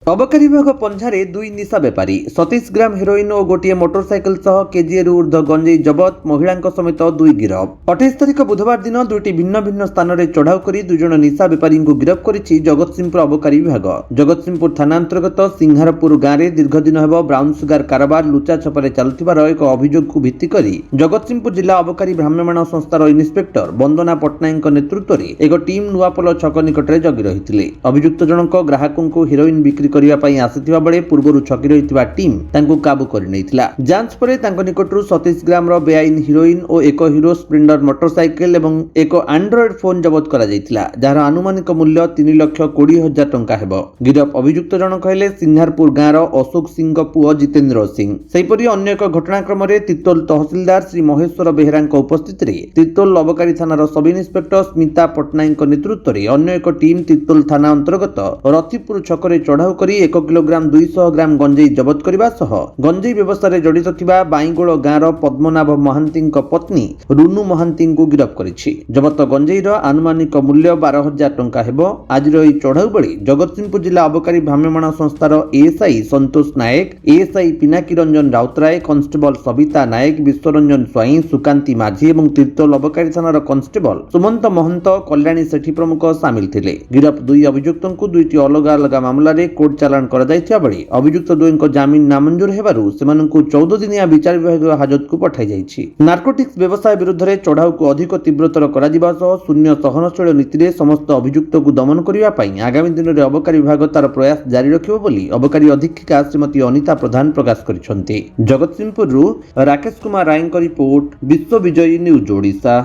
अबकारी विभाग पंझारे दुई निशा बेपारी 37 ग्राम हेरोइन और गोटे मोटरसाइकेल सह केजीए ऊर्ध गंजेई जबत महिला समेत दुई गिरफ। 28 तारिख बुधवार दिन दुईटी भिन्न भिन्न स्थान में चढ़ाऊ कर दुईज निशा बेपारी गिरफ कर जगतसिंहपुर अबकारी विभाग। जगतसिंहपुर थाना अंतर्गत सिंहारपुर गाँव में दीर्घ दिन हेब ब्राउन सुगार कारोबार लुचा छपारे चलुथिबार एक अभियोग को भित्ति कर जगतसिंहपुर जिला अबकारी भ्राम्यमाण संस्थार इन्स्पेक्टर वंदना पट्टनायक नेतृत्व में एक टीम नुआपोल छक निकट में जगि रही। अभियुक्त जनक ग्राहकों को हेरोइन बिक्री करने आसिथिबा बेले पूर्व छकी रही टीम तांको काबू कर नैथिला। जांच पर तांको निकटरू 37 ग्राम बेआईन हेरोइन और एक हीरो स्प्लेंडर मोटरसाइकेल एवं एक एंड्रॉइड फोन जबत करा जायतिला, जार आनुमानिक मूल्य 3,20,000 टंका हेबो। गिरफ अभियुक्त जनक हेले सिंहारपुर गाँव अशोक सिंह पुओ जितेंद्र सिंह। सेहिपरि अन्य एक घटनाक्रम में तिर्तोल तहसिलदार श्री महेश्वर बेहेरा उपस्थित तिर्तोल अबकारी थानार सब इन्स्पेक्टर स्मिता पट्टनायक नेतृत्व में अन्य एक टीम तिर्तोल थाना अंतर्गत रथिपुर छकरे चढ़ाऊ कर 1 किलोग्राम 200 ग्राम गंजेई जबत करने सह गंजेई व्यवसाय जड़ित थिबा बाईगोड़ गाँव पद्मनाभ महांती पत्नी रुनु महांती को गिरफ करिछि। जबत गंजेईर आनुमानिक मूल्य 12,000 टंका हेबो। आज चढ़ाऊ बेले जगतसिंहपुर जिला अबकारी भ्राम्यमाण संस्थार एएसआई संतोष नायक, एएसआई पिनाकी रंजन राउतराय, कन्स्टेबल सविता नायक, विश्वरंजन स्वाई, सुकांती माझी और तिर्तोल अबकारी थानार कन्स्टेबल सुमंत महंत, कल्याणी सेठी प्रमुख सामिल थिले। गिरफ दुई अभियुक्तों को दुईटी अलग अलग मामलें कोर्ट चालाण कर अभियुक्त दुईଙ୍କ जमीन नामंजूर हेबारु सेमानंकु 14 दिनिया विचार विभाग हाजत को पठाई जाइछि। नार्कोटिक्स व्यवसाय विरुद्ध रे चढ़ाऊ को अधिक तीव्रतर करा जिबा सह शून्य सहनशील नीति रे समस्त अभियुक्त को दमन करिवा पई आगामी दिन रे अबकारी विभाग तार प्रयास जारी रखिबो बोली अबकारी अधीक्षिका श्रीमती अनिता प्रधान प्रकाश करिसंती। जगतसिंहपुर राकेश कुमार रायଙ୍କ रिपोर्ट, विश्व विजयी न्यूज ओडिशा।